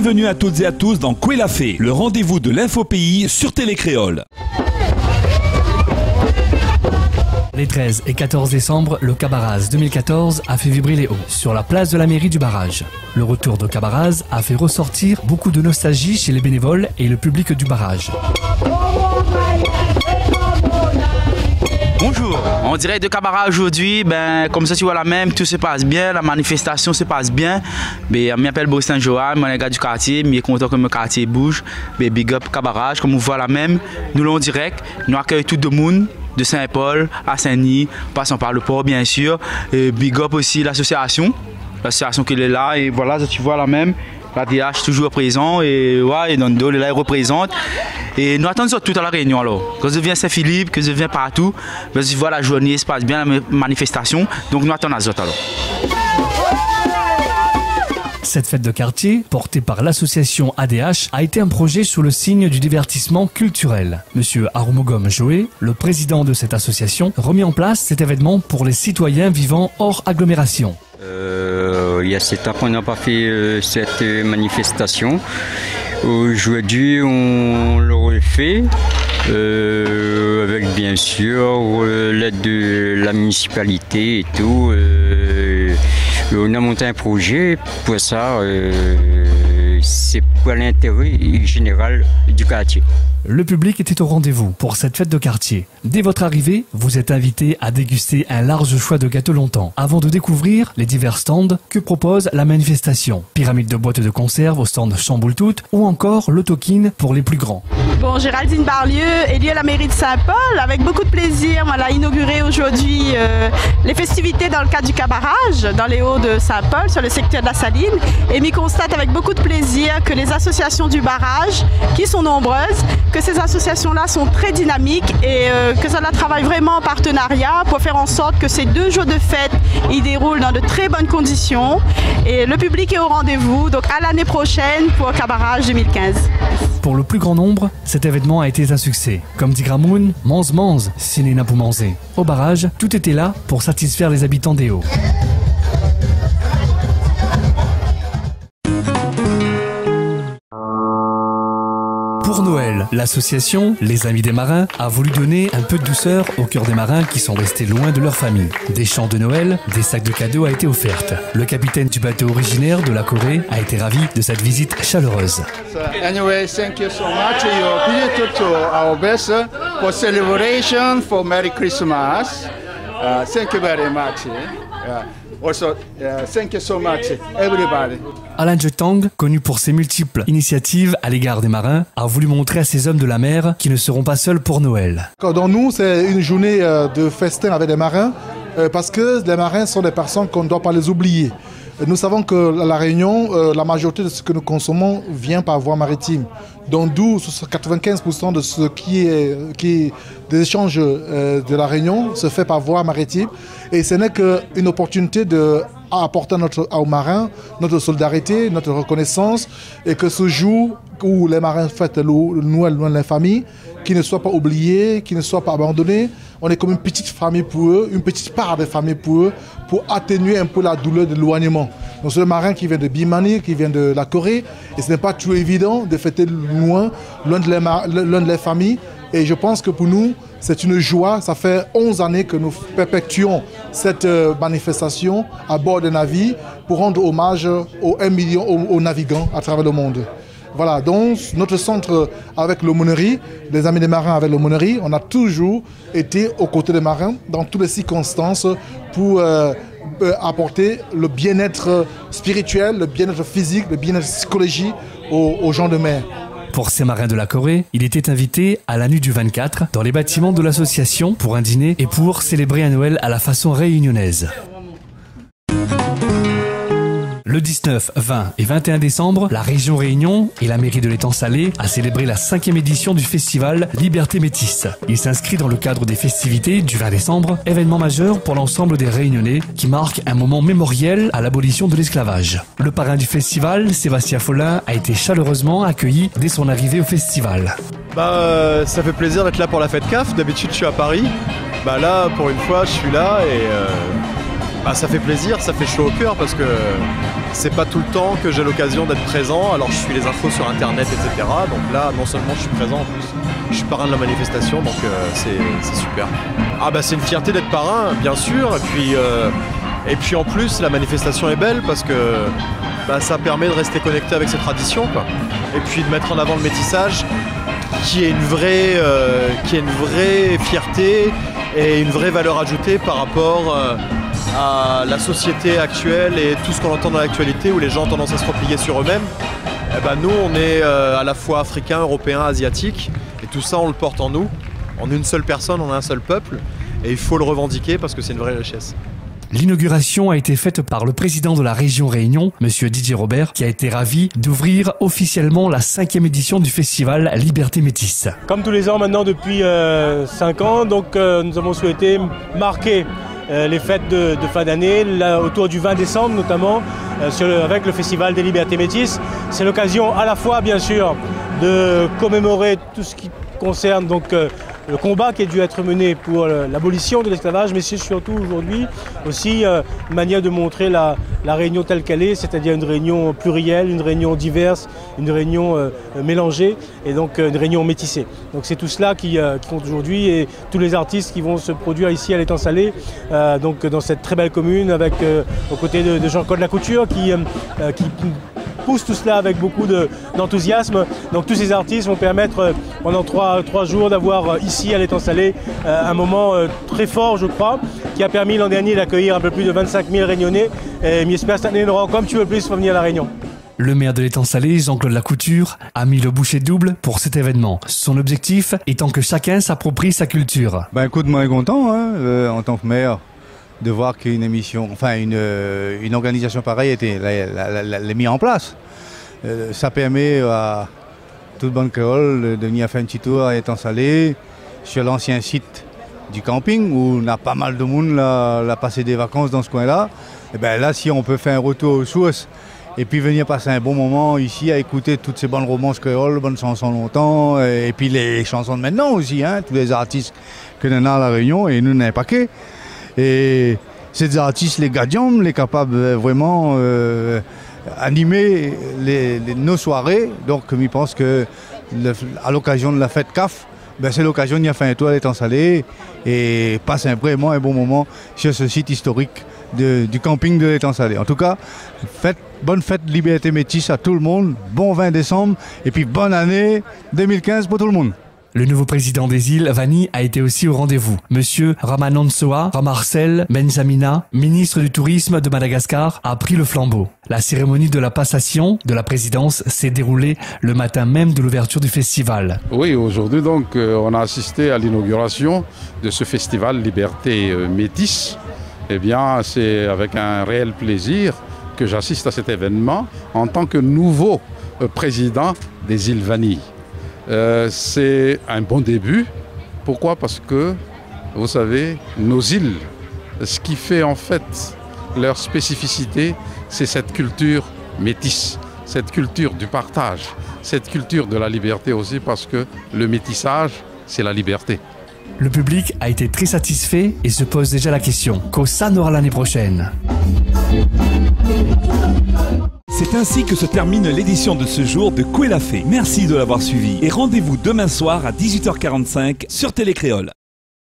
Bienvenue à toutes et à tous dans Quoi la Fée, le rendez-vous de l'info pays sur Télé Créole. Les 13 et 14 décembre, le Cabaraz 2014 a fait vibrer les hauts sur la place de la mairie du barrage. Le retour de Cabaraz a fait ressortir beaucoup de nostalgie chez les bénévoles et le public du barrage. Bonjour, on dirait de Cabaraz aujourd'hui, comme ça tu vois la même, tout se passe bien, la manifestation se passe bien. Je m'appelle Boston Johan, je suis un gars du quartier, je suis content que mon quartier bouge. Big up Cabaraz, comme vous voyez la même, nous l'en direct, nous accueillons tout le monde. De Saint-Paul à Saint-Denis, passant par le port bien sûr. Et big up aussi l'association qui est là. Et voilà, tu vois la même, la DH toujours présent. Et ouais, Nando là, il représente. Et nous attendons tout à la réunion alors. Quand je viens Saint-Philippe, que je viens partout, je vois la journée se passe bien, la manifestation. Donc nous attendons les autres alors. Cette fête de quartier, portée par l'association ADH, a été un projet sous le signe du divertissement culturel. Monsieur Arumogom Joé, le président de cette association, remet en place cet événement pour les citoyens vivant hors agglomération. Il y a 7 ans qu'on n'a pas fait cette manifestation. Aujourd'hui, on le refait. Avec bien sûr l'aide de la municipalité et tout. On a monté un projet pour ça, c'est pour l'intérêt général du quartier. Le public était au rendez-vous pour cette fête de quartier. Dès votre arrivée, vous êtes invité à déguster un large choix de gâteaux longtemps, avant de découvrir les divers stands que propose la manifestation. Pyramide de boîtes de conserve au stand Chamboule Toute ou encore le tokin pour les plus grands. Bon, Géraldine Barlieu, élue à la mairie de Saint-Paul, avec beaucoup de plaisir, on a inauguré aujourd'hui les festivités dans le cadre du Cabarage, dans les Hauts de Saint-Paul, sur le secteur de la Saline, et m'y constate avec beaucoup de plaisir que les associations du barrage, qui sont nombreuses, que ces associations-là sont très dynamiques et que ça travaille vraiment en partenariat pour faire en sorte que ces 2 jours de fête ils déroulent dans de très bonnes conditions. Et le public est au rendez-vous, donc à l'année prochaine pour Cabarage 2015. Pour le plus grand nombre, cet événement a été un succès. Comme dit Gramoun, mange, sinena pour manger. Au barrage, tout était là pour satisfaire les habitants des Hauts. Pour Noël, l'association Les Amis des Marins a voulu donner un peu de douceur au cœur des marins qui sont restés loin de leur famille. Des chants de Noël, des sacs de cadeaux a été offertes. Le capitaine du bateau originaire de la Corée a été ravi de cette visite chaleureuse. Anyway, thank you so much. You visited to our best for celebration for Merry Christmas. Thank you very much. Also, thank you so much, everybody. Alain Jetang, connu pour ses multiples initiatives à l'égard des marins, a voulu montrer à ces hommes de la mer qu'ils ne seront pas seuls pour Noël. Dans nous, c'est une journée de festin avec les marins, parce que les marins sont des personnes qu'on ne doit pas les oublier. Nous savons que à La Réunion, la majorité de ce que nous consommons vient par voie maritime. Donc d'où 95% de ce qui est des échanges de La Réunion se fait par voie maritime. Et ce n'est qu'une opportunité d'apporter aux marins notre solidarité, notre reconnaissance, et que ce jour où les marins fêtent le Noël loin de la famille, qu'ils ne soient pas oubliés, qu'ils ne soient pas abandonnés. On est comme une petite famille pour eux, une petite part de famille pour eux, pour atténuer un peu la douleur de l'éloignement. Donc c'est le marin qui vient de Bimani, qui vient de la Corée, et ce n'est pas toujours évident de fêter loin de les familles. Et je pense que pour nous, c'est une joie. Ça fait 11 années que nous perpétuons cette manifestation à bord des navires pour rendre hommage aux 1 million aux navigants à travers le monde. Voilà, donc notre centre avec l'aumônerie, les Amis des Marins avec l'aumônerie, on a toujours été aux côtés des marins dans toutes les circonstances pour apporter le bien-être spirituel, le bien-être physique, le bien-être psychologique aux gens de mer. Pour ces marins de la Corée, il était invité à la nuit du 24 dans les bâtiments de l'association pour un dîner et pour célébrer un Noël à la façon réunionnaise. Le 19, 20 et 21 décembre, la région Réunion et la mairie de l'Étang Salé a célébré la 5e édition du festival Liberté Métisse. Il s'inscrit dans le cadre des festivités du 20 décembre, événement majeur pour l'ensemble des Réunionnais qui marque un moment mémoriel à l'abolition de l'esclavage. Le parrain du festival, Sébastien Follin, a été chaleureusement accueilli dès son arrivée au festival. Ça fait plaisir d'être là pour la fête CAF. D'habitude, je suis à Paris. Là, pour une fois, je suis là et Ça fait plaisir, ça fait chaud au cœur parce que c'est pas tout le temps que j'ai l'occasion d'être présent. Alors je suis les infos sur internet, etc. Donc là, non seulement je suis présent, en plus je suis parrain de la manifestation, donc c'est super. C'est une fierté d'être parrain, bien sûr. Et puis en plus, la manifestation est belle parce que ça permet de rester connecté avec ses traditions, quoi. Et puis de mettre en avant le métissage, qui est une vraie fierté et une vraie valeur ajoutée par rapport à la société actuelle et tout ce qu'on entend dans l'actualité où les gens ont tendance à se replier sur eux-mêmes. Nous, on est à la fois africains, européens, asiatiques, et tout ça, on le porte en nous. On est une seule personne, on est un seul peuple, et il faut le revendiquer parce que c'est une vraie richesse. L'inauguration a été faite par le président de la région Réunion, Monsieur Didier Robert, qui a été ravi d'ouvrir officiellement la 5e édition du festival Liberté Métisse. Comme tous les ans maintenant depuis 5 ans, donc nous avons souhaité marquer les fêtes de fin d'année, autour du 20 décembre notamment, avec le festival des Libertés Métisses. C'est l'occasion à la fois bien sûr de commémorer tout ce qui concerne donc le combat qui a dû être mené pour l'abolition de l'esclavage, mais c'est surtout aujourd'hui aussi une manière de montrer la Réunion telle qu'elle est, c'est-à-dire une Réunion plurielle, une Réunion diverse, une Réunion mélangée et donc une Réunion métissée. Donc c'est tout cela qui compte aujourd'hui et tous les artistes qui vont se produire ici à l'Étang Salé, donc dans cette très belle commune avec aux côtés de Jean-Claude Lacouture qui pousse tout cela avec beaucoup d'enthousiasme. Donc tous ces artistes vont permettre pendant 3 jours d'avoir ici à l'Étang Salé un moment très fort, je crois, qui a permis l'an dernier d'accueillir un peu plus de 25 000 Réunionnais. Et j'espère cette année, on aura comme tu veux plus venir à La Réunion. Le maire de l'Étang Salé, Jean-Claude Lacouture, a mis le bouchée double pour cet événement. Son objectif étant que chacun s'approprie sa culture. Écoute, moi, je suis content en tant que maire de voir qu'une émission, une organisation pareille est mise en place. Ça permet à toute bonne créole de venir faire un petit tour à l'Étang Salé sur l'ancien site du camping où on a pas mal de monde là passé des vacances dans ce coin-là. Et là, si on peut faire un retour aux sources et puis venir passer un bon moment ici à écouter toutes ces bonnes romances créoles, bonnes chansons longtemps, et puis les chansons de maintenant aussi, tous les artistes que nous avons à La Réunion, et nous, on a un paquet. Et ces artistes, les gadiums, les capables vraiment animer nos soirées. Donc je pense que à l'occasion de la fête CAF, c'est l'occasion d'y faire un tour à l'Étang Salé et passer vraiment un bon moment sur ce site historique du camping de l'Étang Salé. En tout cas, bonne fête Liberté Métisse à tout le monde, bon 20 décembre et puis bonne année 2015 pour tout le monde. Le nouveau président des îles, Vani, a été aussi au rendez-vous. Monsieur Ramanantsoa Ramarcel Benzamina, ministre du Tourisme de Madagascar, a pris le flambeau. La cérémonie de la passation de la présidence s'est déroulée le matin même de l'ouverture du festival. Oui, aujourd'hui donc on a assisté à l'inauguration de ce festival Liberté Métisse. Eh bien, c'est avec un réel plaisir que j'assiste à cet événement en tant que nouveau président des îles Vanille. C'est un bon début. Pourquoi? Parce que, vous savez, nos îles, ce qui fait en fait leur spécificité, c'est cette culture métisse, cette culture du partage, cette culture de la liberté aussi, parce que le métissage, c'est la liberté. Le public a été très satisfait et se pose déjà la question: qu'Osan aura l'année prochaine? C'est ainsi que se termine l'édition de ce jour de Koué la Fée. Merci de l'avoir suivi et rendez-vous demain soir à 18h45 sur Télé Créole.